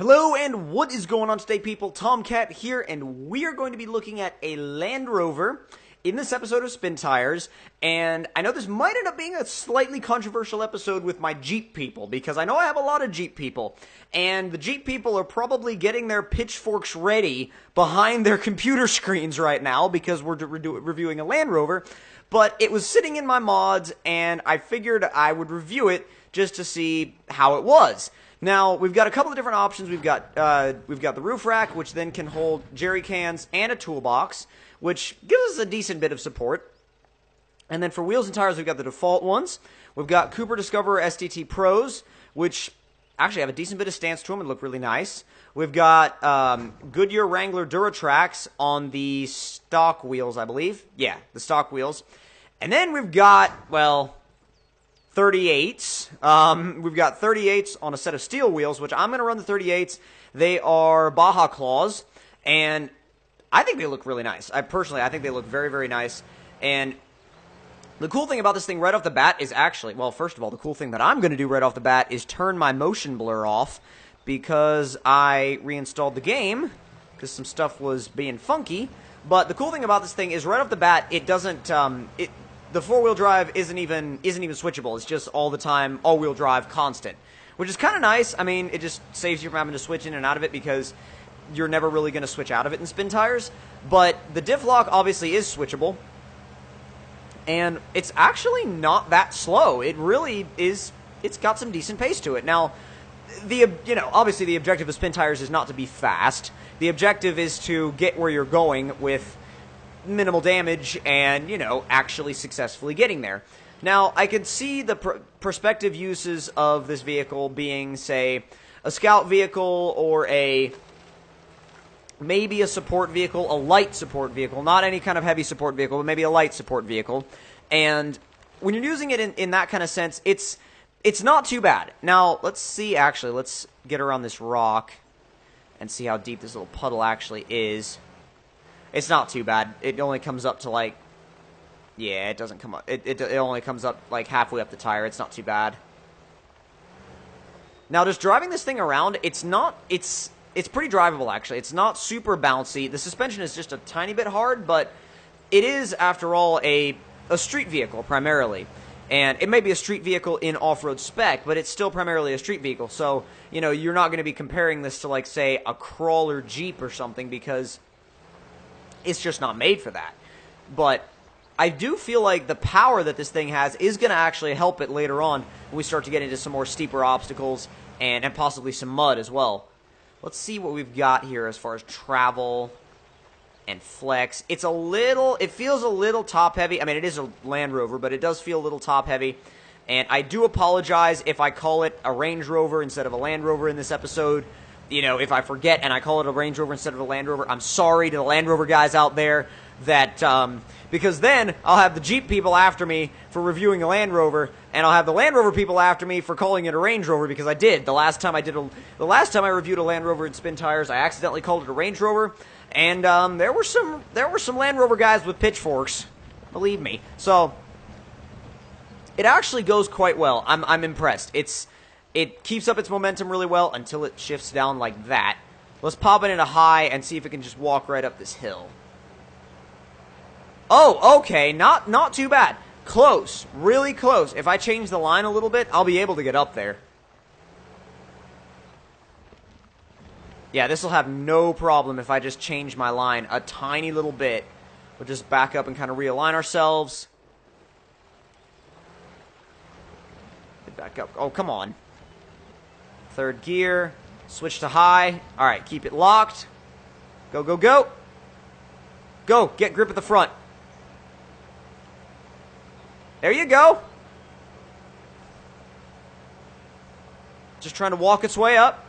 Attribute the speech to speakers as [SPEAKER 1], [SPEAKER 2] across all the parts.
[SPEAKER 1] Hello and what is going on today, people? Tomcat here, and we are going to be looking at a Land Rover in this episode of Spin Tires. And I know this might end up being a slightly controversial episode with my Jeep people, because I know I have a lot of Jeep people, and the Jeep people are probably getting their pitchforks ready behind their computer screens right now because we're reviewing a Land Rover. But it was sitting in my mods, and I figured I would review it just to see how it was. Now, we've got a couple of different options. We've got the roof rack, which then can hold jerry cans and a toolbox, which gives us a decent bit of support. And then for wheels and tires, we've got the default ones. We've got Cooper Discoverer STT Pros, which actually have a decent bit of stance to them and look really nice. We've got Goodyear Wrangler Duratrax on the stock wheels, I believe. Yeah, the stock wheels. And then we've got, well, 38s. We've got 38s on a set of steel wheels, which I'm going to run the 38s. They are Baja Claws, and I think they look really nice. I think they look very, very nice. And the cool thing about this thing right off the bat is actually, well, first of all, the cool thing that I'm going to do right off the bat is turn my motion blur off, because I reinstalled the game because some stuff was being funky. But the cool thing about this thing is right off the bat, it doesn't, the four-wheel drive isn't even switchable. It's just all the time, all-wheel drive, constant, which is kind of nice. I mean, it just saves you from having to switch in and out of it because you're never really going to switch out of it in Spin Tires. But the diff lock obviously is switchable, and it's actually not that slow. It really is. It's got some decent pace to it. Now, obviously the objective of Spin Tires is not to be fast. The objective is to get where you're going with minimal damage and, actually successfully getting there. Now, I could see the prospective uses of this vehicle being, say, a scout vehicle or maybe a support vehicle, a light support vehicle, not any kind of heavy support vehicle, but maybe a light support vehicle. And when you're using it in that kind of sense, it's not too bad. Now, let's get around this rock and see how deep this little puddle actually is. It's not too bad. It only comes up to it doesn't come up. It only comes up like halfway up the tire. It's not too bad. Now, just driving this thing around, it's pretty drivable actually. It's not super bouncy. The suspension is just a tiny bit hard, but it is, after all, a street vehicle primarily. And it may be a street vehicle in off-road spec, but it's still primarily a street vehicle. So, you're not going to be comparing this to, like, say, a crawler Jeep or something, because it's just not made for that. But I do feel like the power that this thing has is going to actually help it later on when we start to get into some more steeper obstacles and possibly some mud as well. Let's see what we've got here as far as travel and flex. It feels a little top-heavy. I mean, it is a Land Rover, but it does feel a little top-heavy. And I do apologize if I call it a Range Rover instead of a Land Rover in this episode. If I forget and I call it a Range Rover instead of a Land Rover, I'm sorry to the Land Rover guys out there that, because then I'll have the Jeep people after me for reviewing a Land Rover, and I'll have the Land Rover people after me for calling it a Range Rover, because I did. The last time I reviewed a Land Rover in Spin Tires, I accidentally called it a Range Rover, and there were some Land Rover guys with pitchforks, believe me. So it actually goes quite well. I'm impressed. It keeps up its momentum really well until it shifts down like that. Let's pop it into high and see if it can just walk right up this hill. Oh, okay, not too bad. Close, really close. If I change the line a little bit, I'll be able to get up there. Yeah, this will have no problem if I just change my line a tiny little bit. We'll just back up and kind of realign ourselves. Back up. Oh, come on. Third gear. Switch to high. All right, keep it locked. Go, go, go. Go, get grip at the front. There you go. Just trying to walk its way up.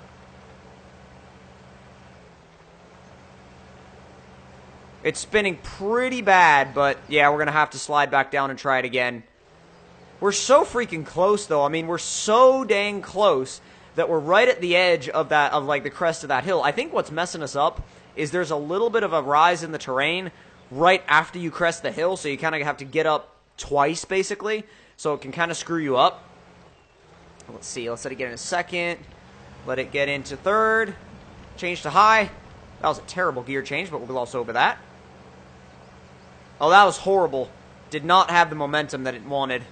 [SPEAKER 1] It's spinning pretty bad, but yeah, we're going to have to slide back down and try it again. We're so freaking close, though. I mean, we're so dang close that we're right at the edge of the crest of that hill. I think what's messing us up is there's a little bit of a rise in the terrain right after you crest the hill, so you kind of have to get up twice, basically, so it can kind of screw you up. Let's see. Let's set it again in a second. Let it get into third. Change to high. That was a terrible gear change, but we'll gloss over that. Oh, that was horrible. Did not have the momentum that it wanted.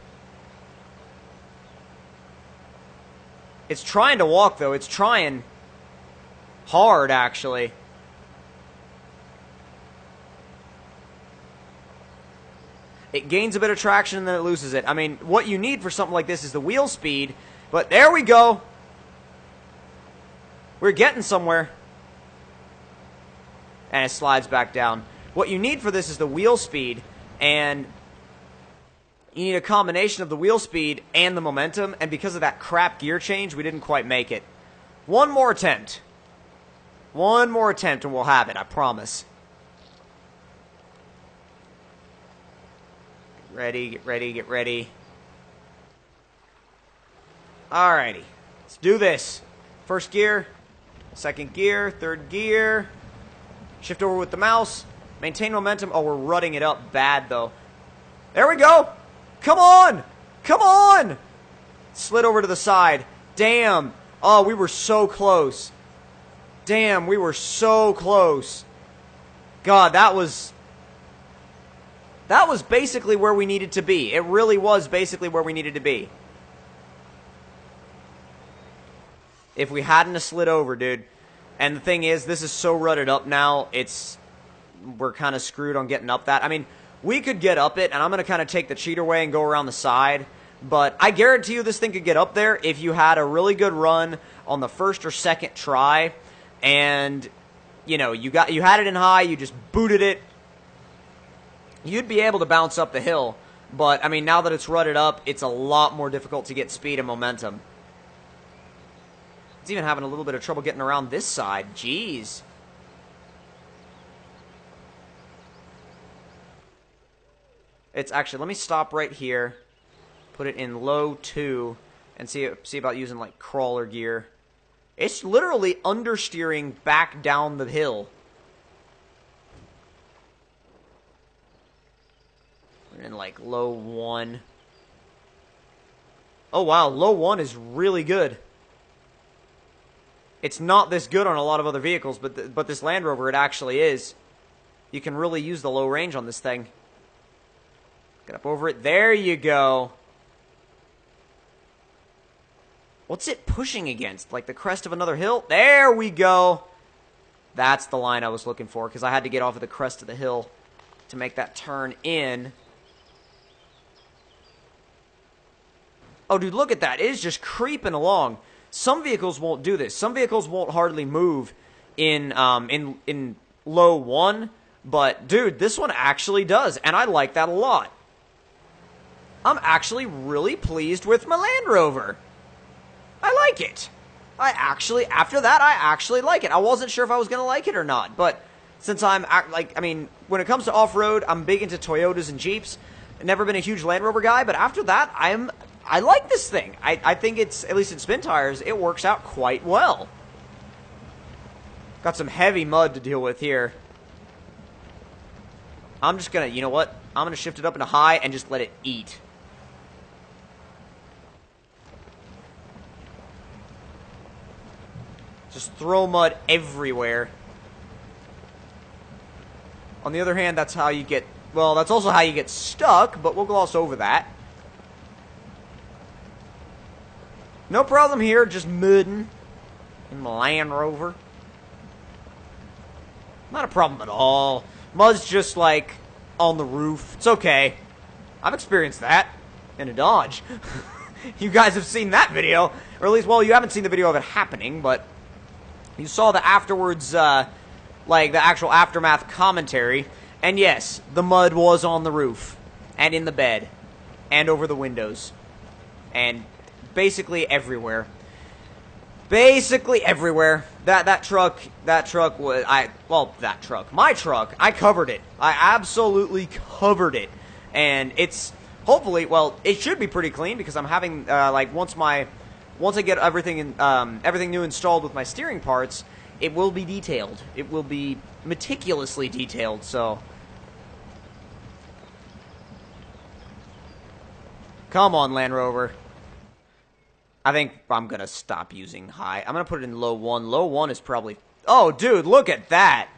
[SPEAKER 1] It's trying to walk, though. It's trying hard, actually. It gains a bit of traction and then it loses it. I mean, what you need for something like this is the wheel speed. But there we go. We're getting somewhere. And it slides back down. What you need for this is the wheel speed. And you need a combination of the wheel speed and the momentum. And because of that crap gear change, we didn't quite make it. One more attempt. One more attempt and we'll have it, I promise. Get ready, get ready, get ready. Alrighty. Let's do this. First gear. Second gear. Third gear. Shift over with the mouse. Maintain momentum. Oh, we're rutting it up bad, though. There we go. Come on. Come on. Slid over to the side. Damn. Oh, we were so close. Damn, we were so close. God, that was basically where we needed to be. It really was basically where we needed to be. If we hadn't have slid over, dude. And the thing is, this is so rutted up now, we're kind of screwed on getting up that. I mean, we could get up it, and I'm going to kind of take the cheater way and go around the side. But I guarantee you this thing could get up there if you had a really good run on the first or second try. And, you know, you had it in high, you just booted it. You'd be able to bounce up the hill. But, I mean, now that it's rutted up, it's a lot more difficult to get speed and momentum. It's even having a little bit of trouble getting around this side. Jeez. It's actually, let me stop right here. Put it in low 2. And see about using, like, crawler gear. It's literally understeering back down the hill. We're in, like, low 1. Oh, wow. Low 1 is really good. It's not this good on a lot of other vehicles, but this Land Rover, it actually is. You can really use the low range on this thing. Get up over it. There you go. What's it pushing against? Like the crest of another hill? There we go. That's the line I was looking for, because I had to get off of the crest of the hill to make that turn in. Oh, dude, look at that. It is just creeping along. Some vehicles won't do this. Some vehicles won't hardly move in low 1. But, dude, this one actually does. And I like that a lot. I'm actually really pleased with my Land Rover. I like it. After that, I actually like it. I wasn't sure if I was going to like it or not. But since when it comes to off-road, I'm big into Toyotas and Jeeps. I've never been a huge Land Rover guy. But after that, I like this thing. I think it's, at least in spin tires, it works out quite well. Got some heavy mud to deal with here. I'm just going to, you know what? I'm going to shift it up into high and just let it eat. Just throw mud everywhere. On the other hand, that's how you get, well, that's also how you get stuck, but we'll gloss over that. No problem here, just mudding in my Land Rover. Not a problem at all. Mud's just like on the roof. It's okay. I've experienced that in a Dodge. You guys have seen that video. Or at least, well, you haven't seen the video of it happening, but you saw the afterwards, like the actual aftermath commentary. And yes, the mud was on the roof. And in the bed. And over the windows. And basically everywhere. Basically everywhere. That truck was, my truck, I covered it. I absolutely covered it. And it's, hopefully, well, it should be pretty clean because I'm having, once I get everything new installed with my steering parts, it will be detailed. It will be meticulously detailed, so. Come on, Land Rover. I think I'm going to stop using high. I'm going to put it in low 1. Low 1 is probably... Oh, dude, look at that.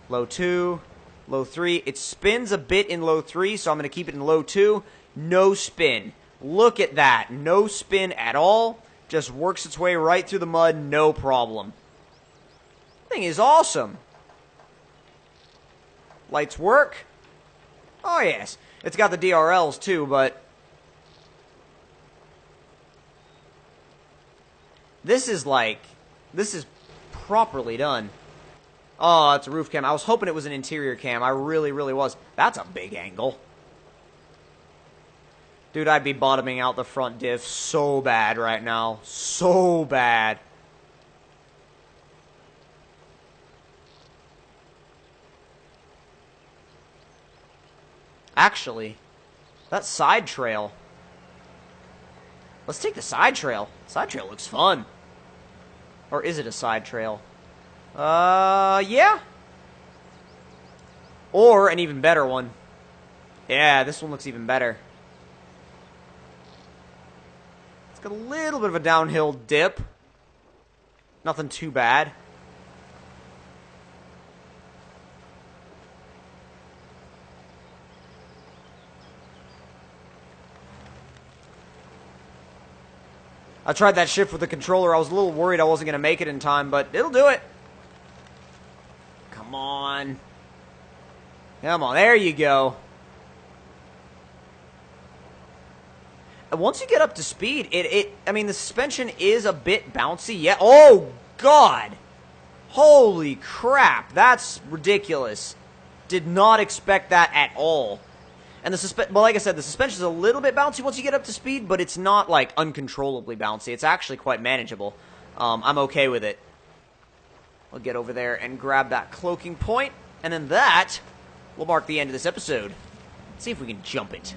[SPEAKER 1] Low 2, low 3. It spins a bit in low 3, so I'm going to keep it in low 2. No spin. Look at that. No spin at all. Just works its way right through the mud, no problem. Thing is awesome. Lights work. Oh, yes. It's got the DRLs, too, but... This is properly done. Oh, it's a roof cam. I was hoping it was an interior cam. I really, really was. That's a big angle. Dude, I'd be bottoming out the front diff so bad right now. So bad. Actually, that side trail. Let's take the side trail. Side trail looks fun. Or is it a side trail? Yeah. Or an even better one. Yeah, this one looks even better. It's got a little bit of a downhill dip. Nothing too bad. I tried that shift with the controller. I was a little worried I wasn't going to make it in time, but it'll do it. Come on. Come on, there you go. And once you get up to speed, I mean, the suspension is a bit bouncy. Yeah. Oh, God. Holy crap. That's ridiculous. Did not expect that at all. And well, like I said, the suspension is a little bit bouncy once you get up to speed, but it's not, like, uncontrollably bouncy. It's actually quite manageable. I'm okay with it. I'll get over there and grab that cloaking point, and then that will mark the end of this episode. Let's see if we can jump it.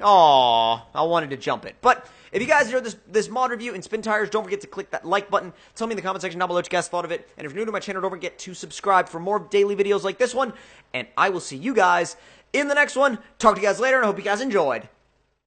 [SPEAKER 1] Aww, I wanted to jump it. But if you guys enjoyed this mod review in Spin Tires, don't forget to click that like button. Tell me in the comment section down below what you guys thought of it. And if you're new to my channel, don't forget to subscribe for more daily videos like this one. And I will see you guys in the next one. Talk to you guys later, and I hope you guys enjoyed.